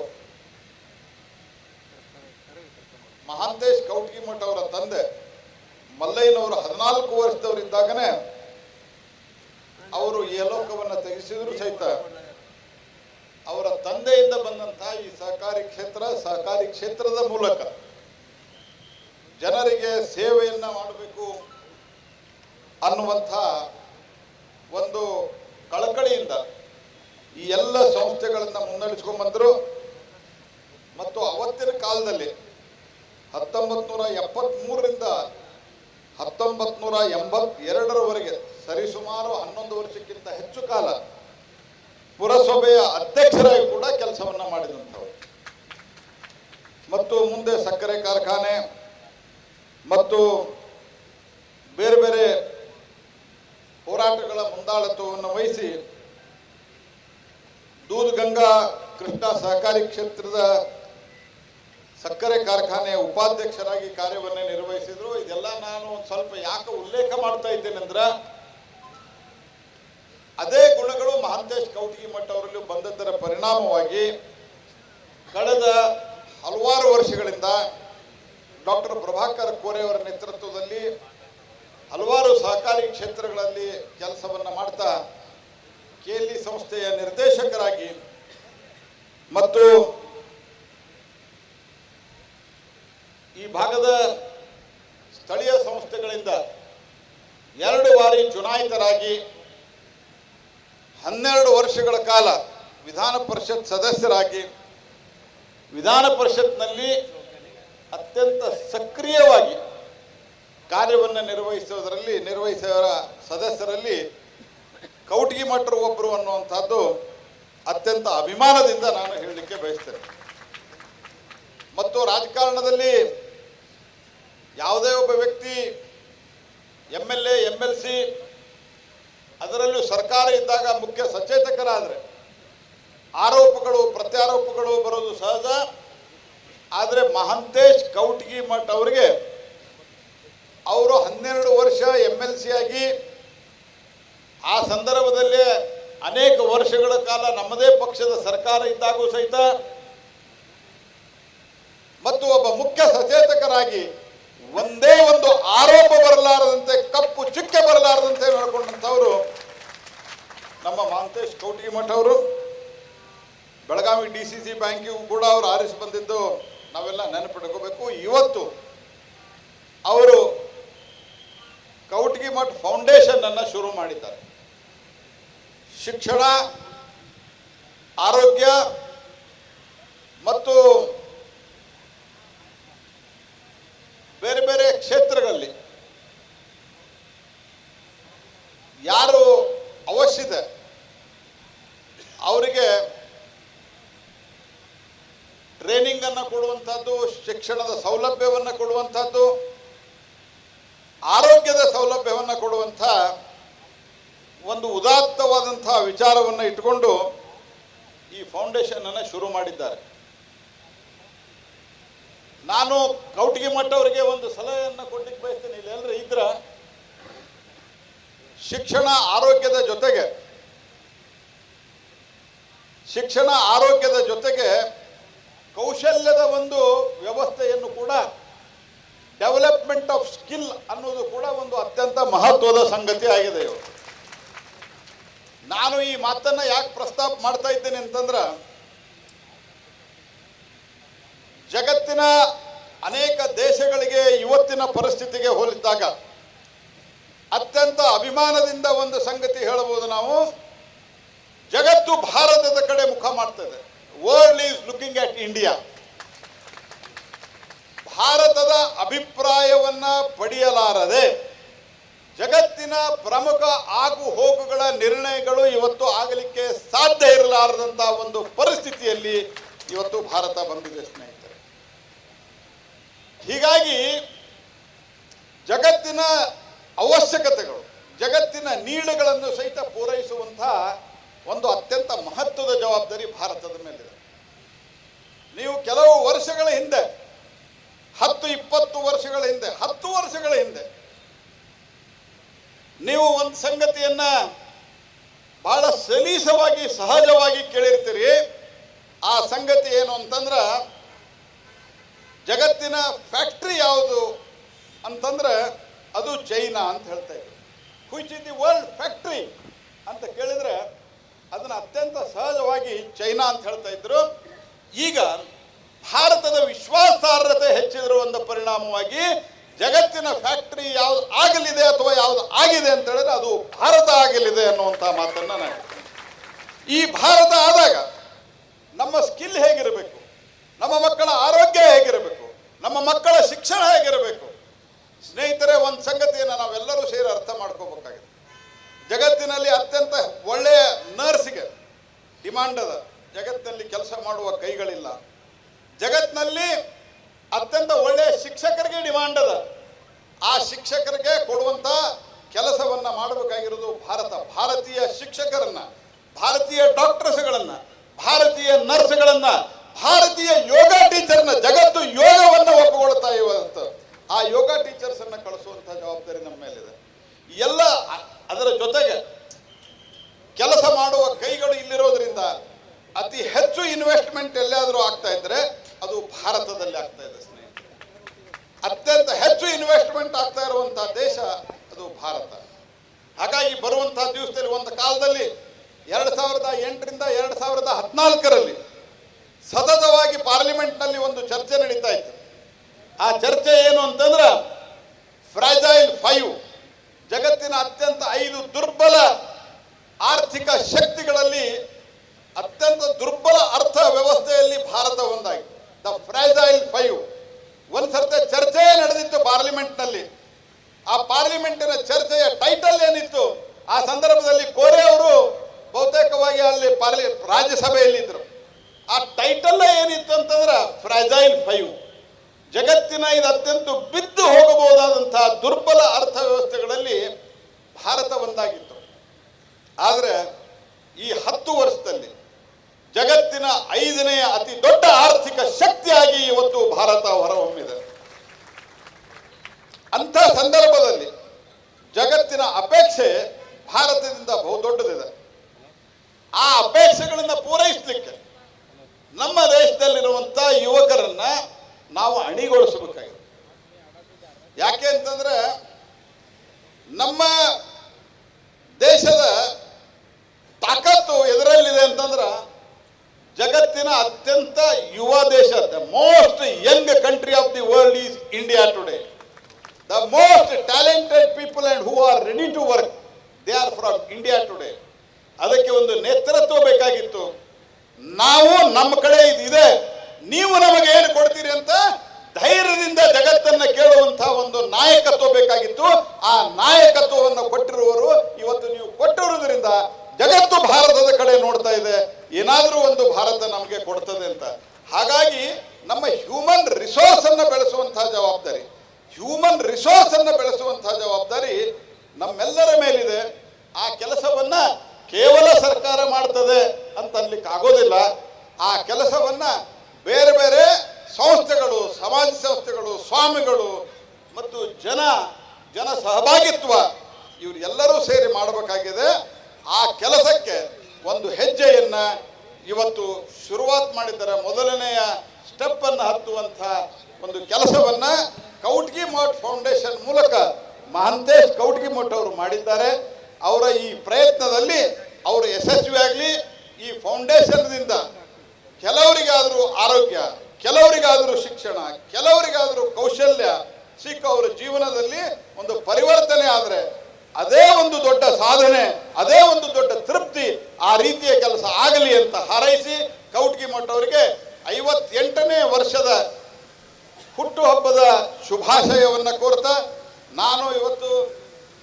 ಮಹಾಂತೇಶ್ ಕವಟಗಿಮಠ ಅವರ ತಂದೆ ಮಲ್ಲಯ್ಯನವರು 14 ವರ್ಷದವರಿದ್ದಾಗನೇ ಅವರು ಈ ಲೋಕವನ್ನು ತೆಗೆಸಿದ್ರು ಸಹಿತ ಅವರ ತಂದೆಯಿಂದ ಬಂದಂತಹ ಈ ಸಹಕಾರಿ ಕ್ಷೇತ್ರದ ಮೂಲಕ ಜನರಿಗೆ ಸೇವೆಯನ್ನು ಮಾಡಬೇಕು ಅನ್ನುವಂಥ ಒಂದು ಕಳಕಳಿಯಿಂದ ಈ ಎಲ್ಲ ಸಂಸ್ಥೆಗಳನ್ನು ಮುನ್ನಡೆಸ್ಕೊಂಡು ಬಂದರು. ಮತ್ತು ಅವತ್ತಿನ ಕಾಲದಲ್ಲಿ 1973ರಿಂದ 1982ರವರೆಗೆ ಸರಿಸುಮಾರು 11 ವರ್ಷಕ್ಕಿಂತ ಹೆಚ್ಚು ಕಾಲ ಪುರಸಭೆಯ ಅಧ್ಯಕ್ಷರಾಗಿ ಕೂಡ ಕೆಲಸವನ್ನು ಮಾಡಿದಂಥವರು. ಮತ್ತು ಮುಂದೆ ಸಕ್ಕರೆ ಕಾರ್ಖಾನೆ ಮತ್ತು ಬೇರೆ ಬೇರೆ ಹೋರಾಟಗಳ ಮುಂದಾಳತ್ವವನ್ನು ವಹಿಸಿ ದೂಧಗಂಗಾ ಕೃಷ್ಣ ಸಹಕಾರಿ ಕ್ಷೇತ್ರದ ಸಕ್ಕರೆ ಕಾರ್ಖಾನೆಯ ಉಪಾಧ್ಯಕ್ಷರಾಗಿ ಕಾರ್ಯವನ್ನು ನಿರ್ವಹಿಸಿದರು. ಇದೆಲ್ಲ ನಾನು ಒಂದು ಸ್ವಲ್ಪ ಯಾಕೆ ಉಲ್ಲೇಖ ಮಾಡ್ತಾ ಇದ್ದೇನೆಂದ್ರೆ, ಅದೇ ಗುಣಗಳು ಮಹಾಂತೇಶ್ ಕವಟಗಿಮಠ ಅವರಲ್ಲಿ ಬಂದದ್ದರ ಪರಿಣಾಮವಾಗಿ ಕಳೆದ ಹಲವಾರು ವರ್ಷಗಳಿಂದ ಡಾಕ್ಟರ್ ಪ್ರಭಾಕರ್ ಕೋರೆ ಅವರ ನೇತೃತ್ವದಲ್ಲಿ ಹಲವಾರು ಸಹಕಾರಿ ಕ್ಷೇತ್ರಗಳಲ್ಲಿ ಕೆಲಸವನ್ನು ಮಾಡ್ತಾ KLE ಸಂಸ್ಥೆಯ ನಿರ್ದೇಶಕರಾಗಿ ಮತ್ತು ಈ ಭಾಗದ ಸ್ಥಳೀಯ ಸಂಸ್ಥೆಗಳಿಂದ 2 ಉಪಾಧ್ಯಕ್ಷರಾಗಿ 12 ವರ್ಷಗಳ ಕಾಲ ವಿಧಾನ ಪರಿಷತ್ ಸದಸ್ಯರಾಗಿ ವಿಧಾನ ಪರಿಷತ್ನಲ್ಲಿ ಅತ್ಯಂತ ಸಕ್ರಿಯವಾಗಿ ಕಾರ್ಯವನ್ನು ನಿರ್ವಹಿಸುವ ಸದಸ್ಯರಲ್ಲಿ ಕೌಟಗಿ ಮಠರು ಒಬ್ಬರು ಅನ್ನುವಂಥದ್ದು ಅತ್ಯಂತ ಅಭಿಮಾನದಿಂದ ನಾನು ಹೇಳಲಿಕ್ಕೆ ಬಯಸ್ತೇನೆ. ಮತ್ತು ರಾಜಕಾರಣದಲ್ಲಿ ಯಾವುದೇ ಒಬ್ಬ ವ್ಯಕ್ತಿ MLA MLC ಅದರಲ್ಲೂ ಸರ್ಕಾರ ಇದ್ದಾಗ ಮುಖ್ಯ ಸಚೇತಕರಾದರೆ ಆರೋಪಗಳು ಪ್ರತ್ಯಾರೋಪಗಳು ಬರೋದು ಸಹಜ. ಆದರೆ ಮಹಾಂತೇಶ್ ಕೌಟಗಿ ಮಠ ಅವರಿಗೆ ಅವರು 12 ವರ್ಷ MLC ಆಗಿ ಆ ಸಂದರ್ಭದಲ್ಲಿ ಅನೇಕ ವರ್ಷಗಳ ಕಾಲ ನಮ್ಮದೇ ಪಕ್ಷದ ಸರ್ಕಾರ ಇದ್ದಾಗೂ ಸಹಿತ ಮತ್ತು ಒಬ್ಬ ಮುಖ್ಯ ಸಚೇತಕರಾಗಿ ಒಂದೇ ಒಂದು ಆರೋಪ ಬರಲಾರದಂತೆ ಕಪ್ಪು ಚುಕ್ಕೆ ಬರಲಾರದಂತೆ ನೋಡಿಕೊಂಡಂಥವರು ನಮ್ಮ ಮಹಾಂತೇಶ್ ಕೌಟಗಿ ಮಠ ಅವರು. ಬೆಳಗಾವಿ DCC ಬ್ಯಾಂಕಿಗೂ ಕೂಡ ಅವರು ಆರಿಸಿ ಬಂದಿದ್ದು ನಾವೆಲ್ಲ ನೆನಪಿಟ್ಕೋಬೇಕು. ಇವತ್ತು ಅವರು ಕೌಟಗಿ ಮಠ ಫೌಂಡೇಶನ್ ಅನ್ನು ಶುರು ಮಾಡಿದ್ದಾರೆ. ಶಿಕ್ಷಣ, ಆರೋಗ್ಯ ಮತ್ತು ಬೇರೆ ಬೇರೆ ಕ್ಷೇತ್ರಗಳಲ್ಲಿ ಯಾರು ಅವಶ್ಯತೆ ಅವರಿಗೆ ಟ್ರೈನಿಂಗ್ ಅನ್ನು ಕೊಡುವಂಥದ್ದು, ಶಿಕ್ಷಣದ ಸೌಲಭ್ಯವನ್ನು ಕೊಡುವಂಥದ್ದು, ಆರೋಗ್ಯದ ಸೌಲಭ್ಯವನ್ನು ಕೊಡುವಂಥ ಒಂದು ಉದಾತ್ತವಾದಂಥ ವಿಚಾರವನ್ನು ಇಟ್ಟುಕೊಂಡು ಈ ಫೌಂಡೇಶನ್ ಅನ್ನು ಶುರು ಮಾಡಿದ್ದಾರೆ. ನಾನು ಕೌಟಗಿ ಮಠ ಅವರಿಗೆ ಒಂದು ಸಲಹೆಯನ್ನು ಕೊಡ್ಲಿಕ್ಕೆ ಬಯಸ್ತೇನೆ. ಇಲ್ಲೆಲ್ಲರೂ ಇದ್ರ ಶಿಕ್ಷಣ ಆರೋಗ್ಯದ ಜೊತೆಗೆ ಕೌಶಲ್ಯದ ಒಂದು ವ್ಯವಸ್ಥೆಯನ್ನು ಕೂಡ, ಡೆವಲಪ್ಮೆಂಟ್ ಆಫ್ ಸ್ಕಿಲ್ ಅನ್ನೋದು ಕೂಡ ಒಂದು ಅತ್ಯಂತ ಮಹತ್ವದ ಸಂಗತಿ ಆಗಿದೆ ಇವತ್ತು. ನಾನು ಈ ಮಾತನ್ನು ಯಾಕೆ ಪ್ರಸ್ತಾಪ ಮಾಡ್ತಾ ಇದ್ದೇನೆ ಅಂತಂದ್ರೆ, ಜಗತ್ತಿನ ಅನೇಕ ದೇಶಗಳಿಗೆ ಇವತ್ತಿನ ಪರಿಸ್ಥಿತಿಗೆ ಹೋಲಿಸಿದಾಗ ಅತ್ಯಂತ ಅಭಿಮಾನದಿಂದ ಒಂದು ಸಂಗತಿ ಹೇಳಬಹುದು ನಾವು. ಜಗತ್ತು ಭಾರತದ ಕಡೆ ಮುಖ ಮಾಡ್ತದೆ. World is looking at India. ಭಾರತದ ಅಭಿಪ್ರಾಯವನ್ನ ಪಡೆಯಲಾರದೆ ಜಗತ್ತಿನ ಪ್ರಮುಖ ಆಗು ಹೋಗುಗಳ ನಿರ್ಣಯಗಳು ಇವತ್ತು ಆಗಲಿಕ್ಕೆ ಸಾಧ್ಯ ಇರಲಾರದಂಥ ಒಂದು ಪರಿಸ್ಥಿತಿಯಲ್ಲಿ ಇವತ್ತು ಭಾರತ ಬಂದಿದೆ ಸ್ನೇಹಿತರೆ. ಹೀಗಾಗಿ ಜಗತ್ತಿನ ಅವಶ್ಯಕತೆಗಳು, ಜಗತ್ತಿನ ನೀಡುಗಳನ್ನು ಸಹಿತ ಪೂರೈಸುವಂಥ ಒಂದು ಅತ್ಯಂತ ಮಹತ್ವದ ಜವಾಬ್ದಾರಿ ಭಾರತದ ಮೇಲಿದೆ. ನೀವು ಕೆಲವು ವರ್ಷಗಳ ಹಿಂದೆ 10-20 ವರ್ಷಗಳ ಹಿಂದೆ 10 ವರ್ಷಗಳ ಹಿಂದೆ ನೀವು ಒಂದು ಸಂಗತಿಯನ್ನ ಬಹಳ ಸಲೀಸವಾಗಿ ಸಹಜವಾಗಿ ಕೇಳಿರ್ತೀರಿ. ಆ ಸಂಗತಿ ಏನು ಅಂತಂದ್ರೆ, ಜಗತ್ತಿನ ಫ್ಯಾಕ್ಟ್ರಿ ಯಾವುದು ಅಂತಂದ್ರೆ ಅದು ಚೈನಾ ಅಂತ ಹೇಳ್ತಾ ಇದ್ರು. Which is the world factory ಅಂತ ಕೇಳಿದ್ರೆ ಅದನ್ನು ಅತ್ಯಂತ ಸಹಜವಾಗಿ ಚೈನಾ ಅಂತ ಹೇಳ್ತಾ ಇದ್ರು. ಈಗ ಭಾರತದ ವಿಶ್ವಾಸಾರ್ಹತೆ ಹೆಚ್ಚಿರುವ ಒಂದು ಪರಿಣಾಮವಾಗಿ ಜಗತ್ತಿನ ಫ್ಯಾಕ್ಟರಿ ಯಾವ್ದು ಆಗಲಿದೆ ಅಥವಾ ಯಾವ್ದು ಆಗಿದೆ ಅಂತ ಹೇಳಿದ್ರೆ ಅದು ಭಾರತ ಆಗಲಿದೆ ಅನ್ನುವಂಥ ಮಾತನ್ನು ನಾನು. ಈ ಭಾರತ ಆದಾಗ ನಮ್ಮ ಸ್ಕಿಲ್ ಹೇಗಿರಬೇಕು, ನಮ್ಮ ಮಕ್ಕಳ ಆರೋಗ್ಯ ಹೇಗಿರಬೇಕು, ನಮ್ಮ ಮಕ್ಕಳ ಶಿಕ್ಷಣ ಹೇಗಿರಬೇಕು. ಸ್ನೇಹಿತರೆ, ಒಂದು ಸಂಗತಿಯನ್ನು ನಾವೆಲ್ಲರೂ ಸೇರಿ ಅರ್ಥ ಮಾಡ್ಕೋಬೇಕಾಗಿದೆ. ಜಗತ್ತಿನಲ್ಲಿ ಅತ್ಯಂತ ಒಳ್ಳೆಯ ನರ್ಸ್ಗೆ ಡಿಮಾಂಡ್ ಅದ. ಜಗತ್ತಿನಲ್ಲಿ ಕೆಲಸ ಮಾಡುವ ಕೈಗಳಿಲ್ಲ. ಜಗತ್ತಿನಲ್ಲಿ ಅತ್ಯಂತ ಒಳ್ಳೆಯ ಶಿಕ್ಷಕರಿಗೆ ಡಿಮಾಂಡ್ ಅದ. ಆ ಶಿಕ್ಷಕರಿಗೆ ಕೊಡುವಂಥ ಕೆಲಸವನ್ನು ಮಾಡಬೇಕಾಗಿರೋದು ಭಾರತ. ಭಾರತೀಯ ಶಿಕ್ಷಕರನ್ನ, ಭಾರತೀಯ ಡಾಕ್ಟರ್ಸ್ಗಳನ್ನು, ಭಾರತೀಯ ನರ್ಸ್ಗಳನ್ನು, ಭಾರತೀಯ ಯೋಗ ಟೀಚರ್ನ, ಜಗತ್ತು ಯೋಗವನ್ನು ಒಪ್ಪಿಕೊಳ್ತಾ ಇವತ್ತು ಆ ಯೋಗ ಟೀಚರ್ಸನ್ನು ಕಳಿಸುವಂಥ ಜವಾಬ್ದಾರಿ ನಮ್ಮ ಮೇಲಿದೆ. ಎಲ್ಲ ಅದರ ಜೊತೆಗೆ ಕೆಲಸ ಮಾಡುವ ಕೈಗಳು ಇಲ್ಲಿರೋದ್ರಿಂದ ಅತಿ ಹೆಚ್ಚು ಇನ್ವೆಸ್ಟ್ಮೆಂಟ್ ಎಲ್ಲಾದರೂ ಆಗ್ತಾ ಇದ್ರೆ ಅದು ಭಾರತದಲ್ಲಿ ಆಗ್ತಾ ಇದೆ ಸ್ನೇಹಿತರೆ. ಅತ್ಯಂತ ಹೆಚ್ಚು ಇನ್ವೆಸ್ಟ್ಮೆಂಟ್ ಆಗ್ತಾ ಇರುವಂಥ ದೇಶ ಅದು ಭಾರತ. ಹಾಗಾಗಿ ಬರುವಂಥ ದಿವಸದಲ್ಲಿ ಒಂದು ಕಾಲದಲ್ಲಿ 2008ರಿಂದ 2014ರಲ್ಲಿ ಸತತವಾಗಿ ಪಾರ್ಲಿಮೆಂಟ್ನಲ್ಲಿ ಒಂದು ಚರ್ಚೆ ನಡೀತಾ ಇತ್ತು. ಆ ಚರ್ಚೆ ಏನು ಅಂತಂದ್ರೆ ಫ್ರಾಜೈಲ್ 5, ಜಗತ್ತಿನ ಅತ್ಯಂತ 5 ದುರ್ಬಲ ಆರ್ಥಿಕ ಶಕ್ತಿಗಳಲ್ಲಿ ಅತ್ಯಂತ ದುರ್ಬಲ ಅರ್ಥ ವ್ಯವಸ್ಥೆಯಲ್ಲಿ ಭಾರತ ಒಂದಾಗಿ, ದ ಫ್ರೈಜೈಲ್ 5. ಒಂದ್ಸರ್ತಿ ಚರ್ಚೆ ನಡೆದಿತ್ತು ಪಾರ್ಲಿಮೆಂಟ್ನಲ್ಲಿ. ಆ ಪಾರ್ಲಿಮೆಂಟಿನ ಚರ್ಚೆಯ ಟೈಟಲ್ ಏನಿತ್ತು, ಆ ಸಂದರ್ಭದಲ್ಲಿ ಕೋರೆ ಅವರು ಬಹುತೇಕವಾಗಿ ಅಲ್ಲಿ ರಾಜ್ಯಸಭೆಯಲ್ಲಿದ್ದರು. ಆ ಟೈಟಲ್ ಏನಿತ್ತು ಅಂತಂದ್ರೆ ಫ್ರೈಜೈಲ್ 5. ಜಗತ್ತಿನ ಇದು ಅತ್ಯಂತ ಬಿದ್ದು ಹೋಗಬಹುದಾದಂತಹ ದುರ್ಬಲ ಅರ್ಥವ್ಯವಸ್ಥೆಗಳಲ್ಲಿ ಭಾರತ ಒಂದಾಗಿತ್ತು. ಆದರೆ ಈ 10 ವರ್ಷದಲ್ಲಿ ಜಗತ್ತಿನ 5ನೇ ಅತಿ ದೊಡ್ಡ ಆರ್ಥಿಕ ಶಕ್ತಿಯಾಗಿ ಇವತ್ತು ಭಾರತ ಹೊರಹೊಮ್ಮಿದೆ. ಅಂಥ ಸಂದರ್ಭದಲ್ಲಿ ಜಗತ್ತಿನ ಅಪೇಕ್ಷೆ ಭಾರತದಿಂದ ಬಹುದೊಡ್ಡದಿದೆ. ಆ ಅಪೇಕ್ಷೆಗಳನ್ನು ಪೂರೈಸಲಿಕ್ಕೆ ನಮ್ಮ ದೇಶದಲ್ಲಿರುವಂಥ ಯುವಕರನ್ನ ನಾವು ಅಣಿಗೊಳಿಸಬೇಕಾಗಿದೆ. ಯಾಕೆ ಅಂತಂದ್ರೆ ನಮ್ಮ ದೇಶದ ತಾಕತ್ತು ಎದರಲ್ಲಿದೆ ಅಂತಂದ್ರೆ ಜಗತ್ತಿನ ಅತ್ಯಂತ ಯುವ ದೇಶ, the most young country of the world is India today. The most talented people and who are ready to work, they are from India today. ಅದಕ್ಕೆ ಒಂದು ನೇತೃತ್ವ ಬೇಕಾಗಿತ್ತು. ನಾವು ನಮ್ಮ ಕಡೆ ಇದಿದೆ, ನೀವು ನಮಗೆ ಏನು ಕೊಡ್ತೀರಿ ಅಂತ ಧೈರ್ಯದಿಂದ ಜಗತ್ತನ್ನು ಕೇಳುವಂತಹ ಒಂದು ನಾಯಕತ್ವ ಬೇಕಾಗಿತ್ತು. ಆ ನಾಯಕತ್ವವನ್ನು ಕೊಟ್ಟಿರುವವರು ಇವತ್ತು ನೀವು ಕೊಟ್ಟಿರುವುದರಿಂದ ಜಗತ್ತು ಭಾರತದ ಕಡೆ ನೋಡ್ತಾ ಇದೆ, ಏನಾದರೂ ಒಂದು ಭಾರತ ನಮಗೆ ಕೊಡ್ತದೆ ಅಂತ. ಹಾಗಾಗಿ ನಮ್ಮ ಹ್ಯೂಮನ್ ರಿಸೋರ್ಸ್ ಅನ್ನು ಬೆಳೆಸುವಂತಹ ಜವಾಬ್ದಾರಿ ನಮ್ಮೆಲ್ಲರ ಮೇಲಿದೆ. ಆ ಕೆಲಸವನ್ನ ಕೇವಲ ಸರ್ಕಾರ ಮಾಡ್ತದೆ ಅಂತ ಅನ್ಲಿಕ್ಕೆ ಆಗೋದಿಲ್ಲ. ಆ ಕೆಲಸವನ್ನ ಬೇರೆ ಬೇರೆ ಸಂಸ್ಥೆಗಳು, ಸಮಾಜ ಸಂಸ್ಥೆಗಳು, ಸ್ವಾಮಿಗಳು ಮತ್ತು ಜನ ಸಹಭಾಗಿತ್ವ ಇವರೆಲ್ಲರೂ ಸೇರಿ ಮಾಡಬೇಕಾಗಿದೆ. ಆ ಕೆಲಸಕ್ಕೆ ಒಂದು ಹೆಜ್ಜೆಯನ್ನ ಇವತ್ತು ಶುರುವಾತ್ ಮಾಡಿದ್ದಾರೆ. ಮೊದಲನೆಯ ಸ್ಟೆಪ್ ಅನ್ನು ಹತ್ತುವಂಥ ಒಂದು ಕೆಲಸವನ್ನ ಕೌಟ್ಗಿ ಮಠ್ ಫೌಂಡೇಶನ್ ಮೂಲಕ ಮಹಂತೇಶ್ ಕೌಟ್ಗಿ ಮಠ್ ಅವರು ಮಾಡಿದ್ದಾರೆ. ಅವರ ಈ ಪ್ರಯತ್ನದಲ್ಲಿ ಅವರು ಯಶಸ್ವಿಯಾಗಲಿ. ಈ ಫೌಂಡೇಶನ್ದಿಂದ ಕೆಲವರಿಗಾದರೂ ಆರೋಗ್ಯ, ಕೆಲವರಿಗಾದರೂ ಶಿಕ್ಷಣ, ಕೆಲವರಿಗಾದರೂ ಕೌಶಲ್ಯ ಸಿಕ್ಕ ಅವರ ಜೀವನದಲ್ಲಿ ಒಂದು ಪರಿವರ್ತನೆ ಆದರೆ ಅದೇ ಒಂದು ದೊಡ್ಡ ಸಾಧನೆ, ಅದೇ ಒಂದು ದೊಡ್ಡ ತೃಪ್ತಿ. ಆ ರೀತಿಯ ಕೆಲಸ ಆಗಲಿ ಅಂತ ಹಾರೈಸಿ ಕೌಟ್ಗಿ ಮಠ್ ಅವರಿಗೆ 58ನೇ ವರ್ಷದ ಹುಟ್ಟುಹಬ್ಬದ ಶುಭಾಶಯವನ್ನು ಕೋರ್ತಾ, ನಾನು ಇವತ್ತು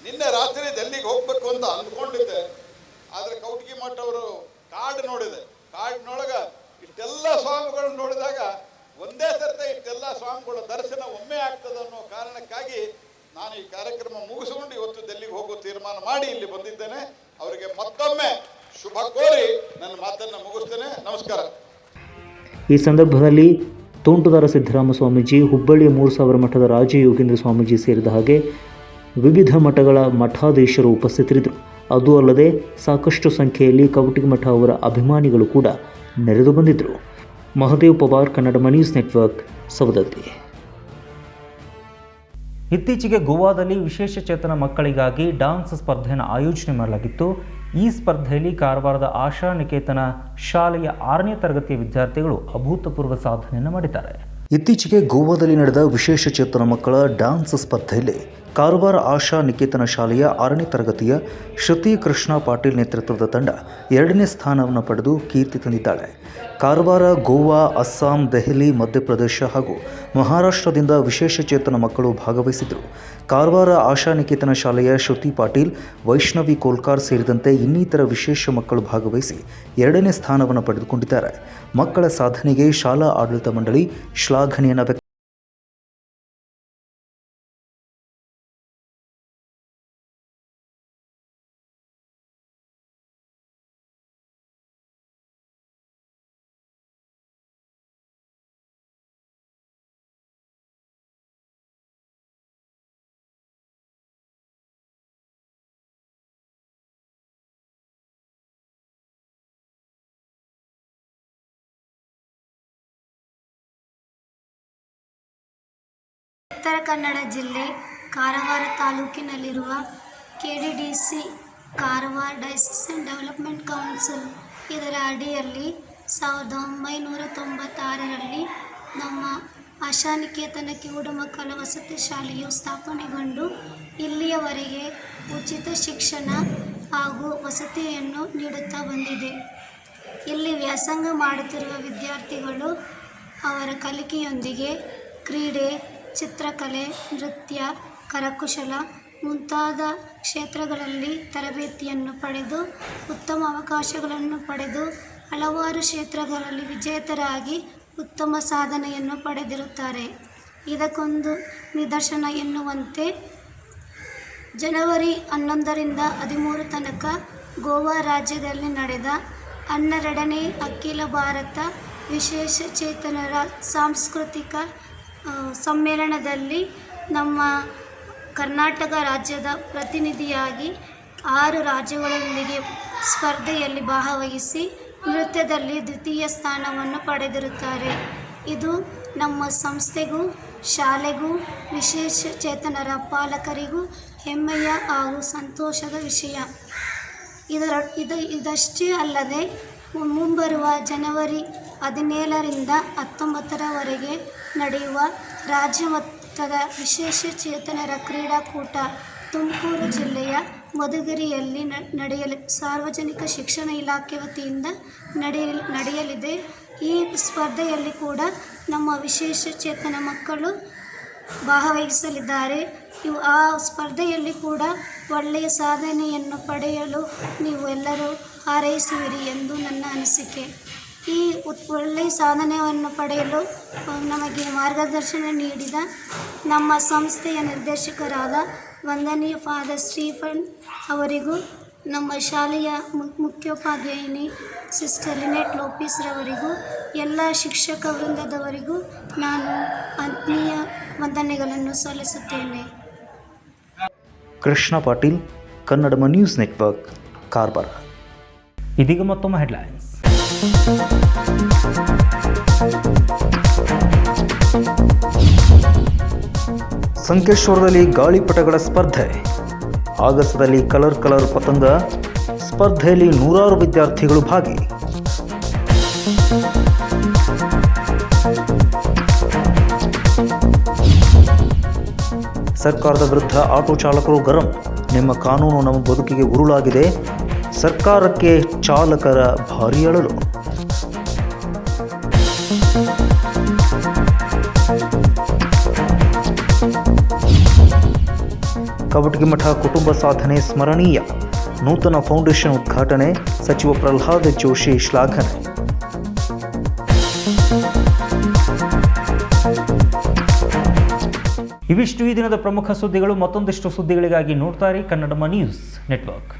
ನಿನ್ನೆ ರಾತ್ರಿ ಡೆಲ್ಲಿಗೆ ಹೋಗ್ಬೇಕು ಅಂತ ಅಂದ್ಕೊಂಡಿದ್ದೆ. ಆದರೆ ಕೌಟ್ಗಿ ಮಠ್ ಅವರು ಕಾರ್ಡ್ ನೋಡಿದೆ. ಕಾರ್ಡ್ನೊಳಗೆ ಇಷ್ಟೆಲ್ಲ ಸ್ವಾಮಿಗಳನ್ನು ನೋಡಿದಾಗ ಒಂದೇ ಸರ್ತೆ ಇಷ್ಟೆಲ್ಲ ಸ್ವಾಮಿಗಳ ದರ್ಶನ ಒಮ್ಮೆ ಆಗ್ತದೆ ಅನ್ನೋ ಕಾರಣಕ್ಕಾಗಿ ನಾನು ಈ ಕಾರ್ಯಕ್ರಮ ಮುಗಿಸಿಕೊಂಡು ಇವತ್ತು ಡೆಲ್ಲಿಗೆ ಹೋಗೋ ತೀರ್ಮಾನ ಮಾಡಿ ಇಲ್ಲಿ ಬಂದಿದ್ದೇನೆ. ಅವರಿಗೆ ಮತ್ತೊಮ್ಮೆ ಶುಭ ಕೋರಿ ನನ್ನ ಮಾತನ್ನು ಮುಗಿಸ್ತೇನೆ. ನಮಸ್ಕಾರ. ಈ ಸಂದರ್ಭದಲ್ಲಿ ತೋಂಟದಾರ ಸಿದ್ದರಾಮ ಸ್ವಾಮೀಜಿ, ಹುಬ್ಬಳ್ಳಿಯ 3000 ಮಠದ ರಾಜಯೋಗೇಂದ್ರ ಸ್ವಾಮೀಜಿ ಸೇರಿದ ಹಾಗೆ ವಿವಿಧ ಮಠಗಳ ಮಠಾಧೀಶರು ಉಪಸ್ಥಿತರಿದ್ದರು. ಅದೂ ಅಲ್ಲದೆ ಸಾಕಷ್ಟು ಸಂಖ್ಯೆಯಲ್ಲಿ ಕವಟಗಿ ಮಠ ಅವರ ಅಭಿಮಾನಿಗಳು ಕೂಡ ನೆರೆದು ಬಂದಿದ್ದರು. Mahadev Pawar, Kannada news network, Savadatti. ಇತ್ತೀಚೆಗೆ ಗೋವಾದಲ್ಲಿ ವಿಶೇಷಚೇತನ ಮಕ್ಕಳಿಗಾಗಿ ಡಾನ್ಸ್ ಸ್ಪರ್ಧೆಯನ್ನು ಆಯೋಜನೆ ಮಾಡಲಾಗಿತ್ತು. ಈ ಸ್ಪರ್ಧೆಯಲ್ಲಿ ಕಾರವಾರದ ಆಶಾ ನಿಕೇತನ ಶಾಲೆಯ 6ನೇ ತರಗತಿಯ ವಿದ್ಯಾರ್ಥಿಗಳು ಅಭೂತಪೂರ್ವ ಸಾಧನೆಯನ್ನು ಮಾಡಿದ್ದಾರೆ. ಇತ್ತೀಚೆಗೆ ಗೋವಾದಲ್ಲಿ ನಡೆದ ವಿಶೇಷಚೇತನ ಮಕ್ಕಳ ಡ್ಯಾನ್ಸ್ ಸ್ಪರ್ಧೆಯಲ್ಲಿ ಕಾರವಾರ ಆಶಾ ನಿಕೇತನ ಶಾಲೆಯ 6ನೇ ತರಗತಿಯ ಶ್ರುತಿ ಕೃಷ್ಣ ಪಾಟೀಲ್ ನೇತೃತ್ವದ ತಂಡ 2ನೇ ಸ್ಥಾನವನ್ನು ಪಡೆದು ಕೀರ್ತಿ ತಂದಿದ್ದಾಳೆ. ಕಾರವಾರ, ಗೋವಾ, ಅಸ್ಸಾಂ, ದೆಹಲಿ, ಮಧ್ಯಪ್ರದೇಶ ಹಾಗೂ ಮಹಾರಾಷ್ಟ್ರದಿಂದ ವಿಶೇಷಚೇತನ ಮಕ್ಕಳು ಭಾಗವಹಿಸಿದರು. ಕಾರವಾರ ಆಶಾ ನಿಕೇತನ ಶಾಲೆಯ ಶ್ರುತಿ ಪಾಟೀಲ್, ವೈಷ್ಣವಿ ಕೋಲ್ಕಾರ್ ಸೇರಿದಂತೆ ಇನ್ನಿತರ ವಿಶೇಷ ಮಕ್ಕಳು ಭಾಗವಹಿಸಿ 2ನೇ ಸ್ಥಾನವನ್ನು ಪಡೆದುಕೊಂಡಿದ್ದಾರೆ. ಮಕ್ಕಳ ಸಾಧನೆಗೆ ಶಾಲಾ ಆಡಳಿತ ಮಂಡಳಿ ಶ್ಲಾಘನೆಯನ್ನು ವ್ಯಕ್ತ ಉತ್ತರ ಕನ್ನಡ ಜಿಲ್ಲೆ ಕಾರವಾರ ತಾಲೂಕಿನಲ್ಲಿರುವ KDDC Karwar diocesan development council ಇದರ ಅಡಿಯಲ್ಲಿ 1996ರಲ್ಲಿ ನಮ್ಮ ಆಶಾನಿಕೇತನ ಕಿವುಡುಮಕ್ಕಳ ವಸತಿ ಶಾಲೆಯು ಸ್ಥಾಪನೆಗೊಂಡು ಇಲ್ಲಿಯವರೆಗೆ ಉಚಿತ ಶಿಕ್ಷಣ ಹಾಗೂ ವಸತಿಯನ್ನು ನೀಡುತ್ತಾ ಬಂದಿದೆ. ಇಲ್ಲಿ ವ್ಯಾಸಂಗ ಮಾಡುತ್ತಿರುವ ವಿದ್ಯಾರ್ಥಿಗಳು ಅವರ ಕಲಿಕೆಯೊಂದಿಗೆ ಕ್ರೀಡೆ, ಚಿತ್ರಕಲೆ, ನೃತ್ಯ, ಕರಕುಶಲ ಮುಂತಾದ ಕ್ಷೇತ್ರಗಳಲ್ಲಿ ತರಬೇತಿಯನ್ನು ಪಡೆದು ಉತ್ತಮ ಅವಕಾಶಗಳನ್ನು ಪಡೆದು ಹಲವಾರು ಕ್ಷೇತ್ರಗಳಲ್ಲಿ ವಿಜೇತರಾಗಿ ಉತ್ತಮ ಸಾಧನೆಯನ್ನು ಪಡೆದಿರುತ್ತಾರೆ. ಇದಕ್ಕೊಂದು ನಿದರ್ಶನ ಎನ್ನುವಂತೆ ಜನವರಿ 11ರಿಂದ 13 ತನಕ ಗೋವಾ ರಾಜ್ಯದಲ್ಲಿ ನಡೆದ 12ನೇ ಅಖಿಲ ಭಾರತ ವಿಶೇಷಚೇತನರ ಸಾಂಸ್ಕೃತಿಕ ಸಮ್ಮೇಳನದಲ್ಲಿ ನಮ್ಮ ಕರ್ನಾಟಕ ರಾಜ್ಯದ ಪ್ರತಿನಿಧಿಯಾಗಿ 6 ರಾಜ್ಯಗಳೊಂದಿಗೆ ಸ್ಪರ್ಧೆಯಲ್ಲಿ ಭಾಗವಹಿಸಿ ನೃತ್ಯದಲ್ಲಿ ದ್ವಿತೀಯ ಸ್ಥಾನವನ್ನು ಪಡೆದಿರುತ್ತಾರೆ. ಇದು ನಮ್ಮ ಸಂಸ್ಥೆಗೂ ಶಾಲೆಗೂ ವಿಶೇಷಚೇತನರ ಪಾಲಕರಿಗೂ ಹೆಮ್ಮೆಯ ಹಾಗೂ ಸಂತೋಷದ ವಿಷಯ. ಇದಷ್ಟೇ ಅಲ್ಲದೆ ಮುಂಬರುವ ಜನವರಿ 17ರಿಂದ 19ರವರೆಗೆ ನಡೆಯುವ ರಾಜ್ಯ ಮಟ್ಟದ ವಿಶೇಷಚೇತನರ ಕ್ರೀಡಾಕೂಟ ತುಮಕೂರು ಜಿಲ್ಲೆಯ ಮಧುಗಿರಿಯಲ್ಲಿ ನಡೆಯಲು ಸಾರ್ವಜನಿಕ ಶಿಕ್ಷಣ ಇಲಾಖೆ ವತಿಯಿಂದ ನಡೆಯಲಿದೆ. ಈ ಸ್ಪರ್ಧೆಯಲ್ಲಿ ಕೂಡ ನಮ್ಮ ವಿಶೇಷಚೇತನ ಮಕ್ಕಳು ಭಾಗವಹಿಸಲಿದ್ದಾರೆ. ಆ ಸ್ಪರ್ಧೆಯಲ್ಲಿ ಕೂಡ ಒಳ್ಳೆಯ ಸಾಧನೆಯನ್ನು ಪಡೆಯಲು ನೀವು ಎಲ್ಲರೂ ಹಾರೈಸುವಿರಿ ಎಂದು ನನ್ನ ಅನಿಸಿಕೆ. ಈ ಒಳ್ಳೆಯ ಸಾಧನೆಯನ್ನು ಪಡೆಯಲು ನಮಗೆ ಮಾರ್ಗದರ್ಶನ ನೀಡಿದ ನಮ್ಮ ಸಂಸ್ಥೆಯ ನಿರ್ದೇಶಕರಾದ ವಂದನೀಯ ಫಾದರ್ ಸ್ಟೀಫನ್ ಅವರಿಗೂ, ನಮ್ಮ ಶಾಲೆಯ ಮುಖ್ಯೋಪಾಧ್ಯಾಯಿನಿ ಸಿಸ್ಟರ್ ಲಿನೆಟ್ ಲೋಪಿಸ್ ರವರಿಗೂ, ಎಲ್ಲ ಶಿಕ್ಷಕ ವೃಂದದವರಿಗೂ ನಾನು ಆತ್ಮೀಯ ವಂದನೆಗಳನ್ನು ಸಲ್ಲಿಸುತ್ತೇನೆ. Krishna Patil, Kannadama news network, Karwar. ಇದೀಗ ಮತ್ತೊಮ್ಮೆ ಹೆಡ್ಲೈನ್ಸ್. ಸಂಕೇಶ್ವರದಲ್ಲಿ ಗಾಳಿಪಟಗಳ ಸ್ಪರ್ಧೆ. ಆಗಸದಲ್ಲಿ ಕಲರ್ ಪತಂಗ ಸ್ಪರ್ಧೆಯಲ್ಲಿ 100 ವಿದ್ಯಾರ್ಥಿಗಳು ಭಾಗಿ. ಸರ್ಕಾರದ ವಿರುದ್ಧ ಆಟೋ ಚಾಲಕರು ಗರಂ. ನಿಮ್ಮ ಕಾನೂನು ನಮ್ಮ ಬದುಕಿಗೆ ಉರುಳಾಗಿದೆ. ಸರ್ಕಾರಕ್ಕೆ ಚಾಲಕರ ಭಾರೀ ಅಳಲು. ಕವಟಗಿ ಮಠ ಕುಟುಂಬ ಸಾಧನೆ ಸ್ಮರಣೀಯ. ನೂತನ ಫೌಂಡೇಶನ್ ಉದ್ಘಾಟನೆ. ಸಚಿವ ಪ್ರಹ್ಲಾದ್ ಜೋಶಿ ಶ್ಲಾಘನೆ. ಇವಿಷ್ಟು ಈ ದಿನದ ಪ್ರಮುಖ ಸುದ್ದಿಗಳು. ಮತ್ತೊಂದಿಷ್ಟು ಸುದ್ದಿಗಳಿಗಾಗಿ ನೋಡ್ತಾ ಇರಿ ಕನ್ನಡಮ ನ್ಯೂಸ್ ನೆಟ್ವರ್ಕ್.